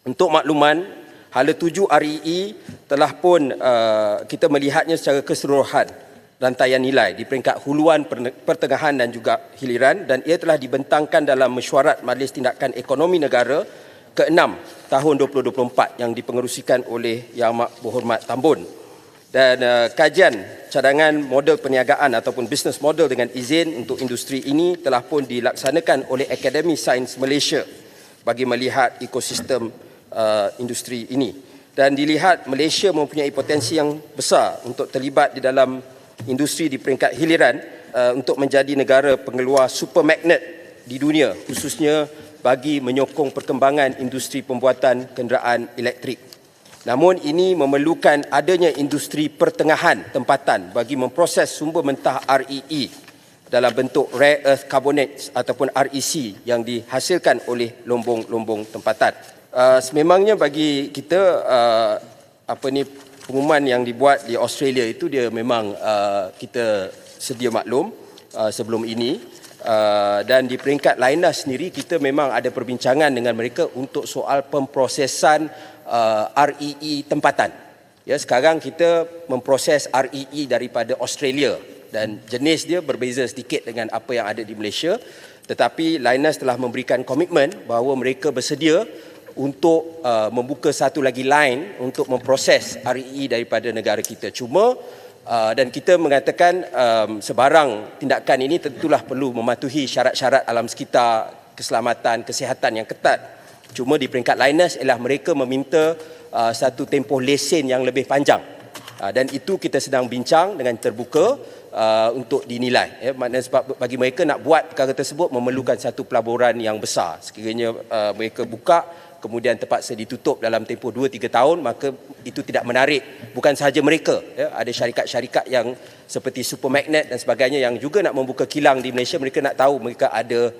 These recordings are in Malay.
Untuk makluman, hala tuju REE telah pun kita melihatnya secara keseluruhan rantaian nilai di peringkat huluan, pertengahan dan juga hiliran, dan ia telah dibentangkan dalam mesyuarat Majlis Tindakan Ekonomi Negara ke-6 tahun 2024 yang dipengerusikan oleh Yang Amat Berhormat Tambun. Dan kajian cadangan model perniagaan ataupun business model dengan izin untuk industri ini telah pun dilaksanakan oleh Akademi Sains Malaysia bagi melihat ekosistem industri ini. Dan dilihat Malaysia mempunyai potensi yang besar untuk terlibat di dalam industri di peringkat hiliran untuk menjadi negara pengeluar super magnet di dunia, khususnya bagi menyokong perkembangan industri pembuatan kenderaan elektrik. Namun ini memerlukan adanya industri pertengahan tempatan bagi memproses sumber mentah REE dalam bentuk Rare Earth Carbonates ataupun REC yang dihasilkan oleh lombong-lombong tempatan. Sememangnya bagi kita pengumuman yang dibuat di Australia itu dia memang kita sedia maklum sebelum ini, dan di peringkat Lynas sendiri kita memang ada perbincangan dengan mereka untuk soal pemprosesan REE tempatan. Ya, sekarang kita memproses REE daripada Australia dan jenis dia berbeza sedikit dengan apa yang ada di Malaysia, tetapi Lynas telah memberikan komitmen bahawa mereka bersedia untuk membuka satu lagi line untuk memproses REE daripada negara kita. Cuma dan kita mengatakan sebarang tindakan ini tentulah perlu mematuhi syarat-syarat alam sekitar, keselamatan, kesihatan yang ketat. Cuma di peringkat Lynas ialah mereka meminta satu tempoh lesen yang lebih panjang. Dan itu kita sedang bincang dengan terbuka untuk dinilai. Ya, maknanya sebab bagi mereka nak buat perkara tersebut memerlukan satu pelaburan yang besar. Sekiranya mereka buka kemudian terpaksa ditutup dalam tempoh 2-3 tahun, maka itu tidak menarik. Bukan sahaja mereka, ya, ada syarikat-syarikat yang seperti Supermagnet dan sebagainya yang juga nak membuka kilang di Malaysia. Mereka nak tahu mereka ada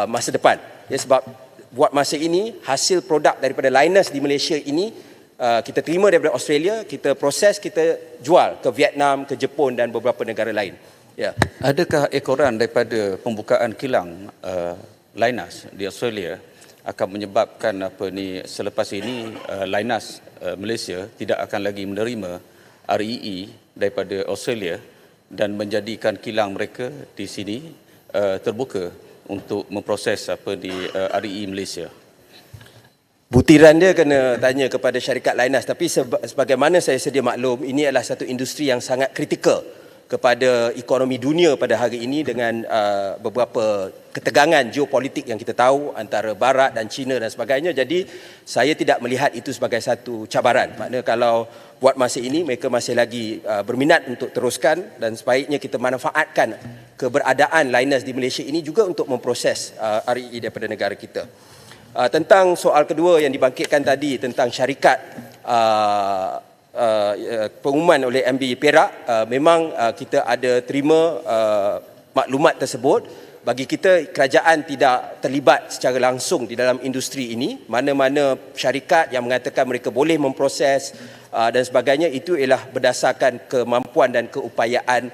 masa depan. Ya, sebab buat masa ini hasil produk daripada Lynas di Malaysia ini kita terima daripada Australia, kita proses, kita jual ke Vietnam, ke Jepun dan beberapa negara lain. Ya. Adakah ekoran daripada pembukaan kilang Lynas di Australia akan menyebabkan selepas ini Lynas Malaysia tidak akan lagi menerima REE daripada Australia dan menjadikan kilang mereka di sini terbuka untuk memproses REE Malaysia? Butiran dia kena tanya kepada syarikat Lynas, tapi sebagaimana saya sedia maklum, ini adalah satu industri yang sangat kritikal kepada ekonomi dunia pada hari ini dengan beberapa ketegangan geopolitik yang kita tahu antara Barat dan China dan sebagainya. Jadi saya tidak melihat itu sebagai satu cabaran. Maknanya kalau buat masa ini mereka masih lagi berminat untuk teruskan, dan sebaiknya kita manfaatkan keberadaan Lynas di Malaysia ini juga untuk memproses REE daripada negara kita. Tentang soal kedua yang dibangkitkan tadi tentang syarikat pengumuman oleh MB Perak, memang kita ada terima maklumat tersebut. Bagi kita, kerajaan tidak terlibat secara langsung di dalam industri ini. Mana-mana syarikat yang mengatakan mereka boleh memproses dan sebagainya, itu ialah berdasarkan kemampuan dan keupayaan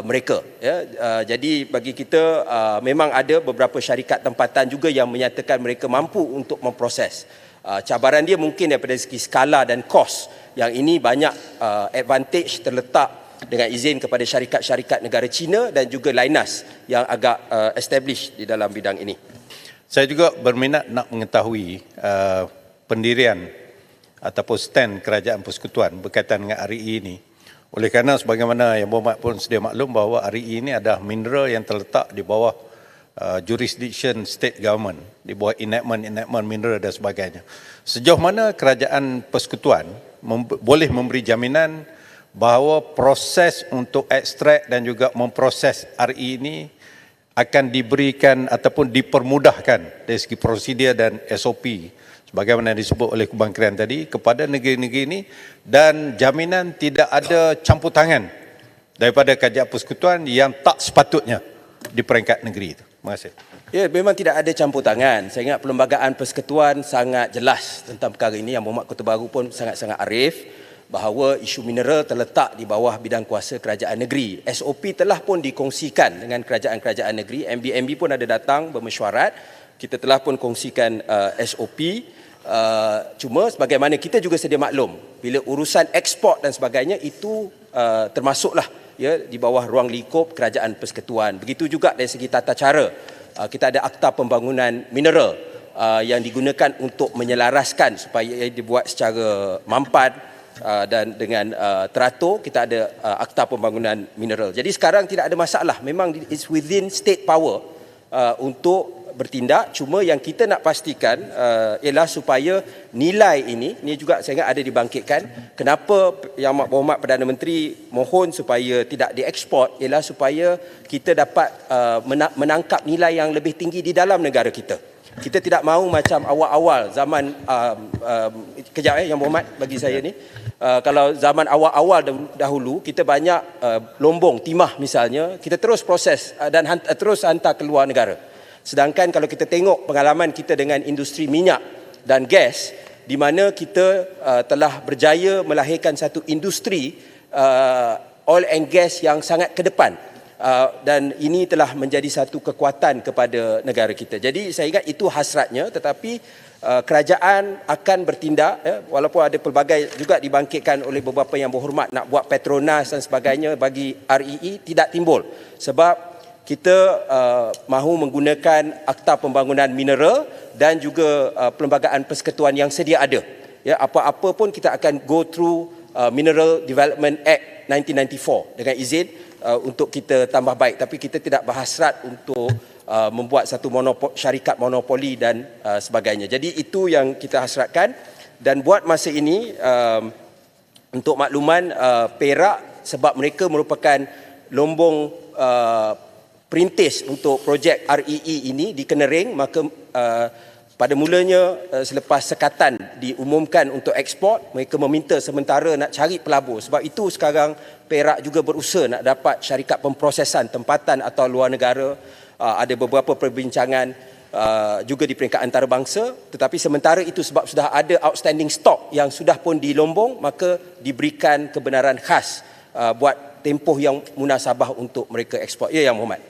mereka. Ya. Jadi bagi kita memang ada beberapa syarikat tempatan juga yang menyatakan mereka mampu untuk memproses. Cabaran dia mungkin daripada segi skala dan kos. Yang ini banyak advantage terletak dengan izin kepada syarikat-syarikat negara China dan juga Lynas yang agak established di dalam bidang ini. Saya juga berminat nak mengetahui pendirian ataupun stand Kerajaan Persekutuan berkaitan dengan REE ini. Oleh kerana sebagaimana Yang Berhormat pun sedia maklum bahawa REE ini adalah mineral yang terletak di bawah jurisdiction state government, di bawah enactment mineral dan sebagainya. Sejauh mana Kerajaan Persekutuan boleh memberi jaminan bahawa proses untuk ekstrak dan juga memproses REE ini akan diberikan ataupun dipermudahkan dari segi prosedur dan SOP sebagaimana disebut oleh Kubang Krian tadi kepada negeri-negeri ini, dan jaminan tidak ada campur tangan daripada Kerajaan Persekutuan yang tak sepatutnya di peringkat negeri itu. Terima kasih. Ya, memang tidak ada campur tangan. Saya ingat Perlembagaan Persekutuan sangat jelas tentang perkara ini. Yang Berhormat Kota Baru pun sangat-sangat arif bahawa isu mineral terletak di bawah bidang kuasa kerajaan negeri. SOP telah pun dikongsikan dengan kerajaan-kerajaan negeri. MB pun ada datang bermesyuarat. Kita telah pun kongsikan SOP Cuma sebagaimana kita juga sedia maklum, bila urusan ekspor dan sebagainya itu termasuklah ya di bawah ruang lingkup Kerajaan Persekutuan. Begitu juga dari segi tata cara. Kita ada Akta Pembangunan Mineral yang digunakan untuk menyelaraskan supaya dibuat secara mampan dan dengan teratur. Kita ada Akta Pembangunan Mineral. Jadi sekarang tidak ada masalah. Memang it's within state power untuk bertindak. Cuma yang kita nak pastikan ialah supaya nilai ini juga saya ingat ada dibangkitkan. Kenapa Yang Berhormat Perdana Menteri mohon supaya tidak dieksport ialah supaya kita dapat menangkap nilai yang lebih tinggi di dalam negara kita. Kita tidak mahu macam awal-awal zaman kejap Yang Berhormat bagi saya ni. Kalau zaman awal-awal dahulu kita banyak lombong timah misalnya, kita terus proses dan terus hantar ke luar negara. Sedangkan kalau kita tengok pengalaman kita dengan industri minyak dan gas, di mana kita telah berjaya melahirkan satu industri oil and gas yang sangat ke depan. Dan ini telah menjadi satu kekuatan kepada negara kita. Jadi saya ingat itu hasratnya, tetapi kerajaan akan bertindak walaupun ada pelbagai juga dibangkitkan oleh beberapa yang berhormat nak buat Petronas dan sebagainya bagi REE tidak timbul sebab kita mahu menggunakan Akta Pembangunan Mineral dan juga Perlembagaan Persekutuan yang sedia ada. Ya, apa-apa pun kita akan go through Mineral Development Act 1994 dengan izin untuk kita tambah baik, tapi kita tidak berhasrat untuk membuat satu syarikat monopoli dan sebagainya. Jadi itu yang kita hasratkan. Dan buat masa ini untuk makluman Perak, sebab mereka merupakan lombong perintis untuk projek REE ini di Kenering, maka pada mulanya selepas sekatan diumumkan untuk ekspor, mereka meminta sementara nak cari pelabur. Sebab itu sekarang Perak juga berusaha nak dapat syarikat pemprosesan tempatan atau luar negara. Ada beberapa perbincangan juga di peringkat antarabangsa, tetapi sementara itu sebab sudah ada outstanding stock yang sudah pun di Lombong, maka diberikan kebenaran khas buat tempoh yang munasabah untuk mereka ekspor. Ya, Yang Berhormat.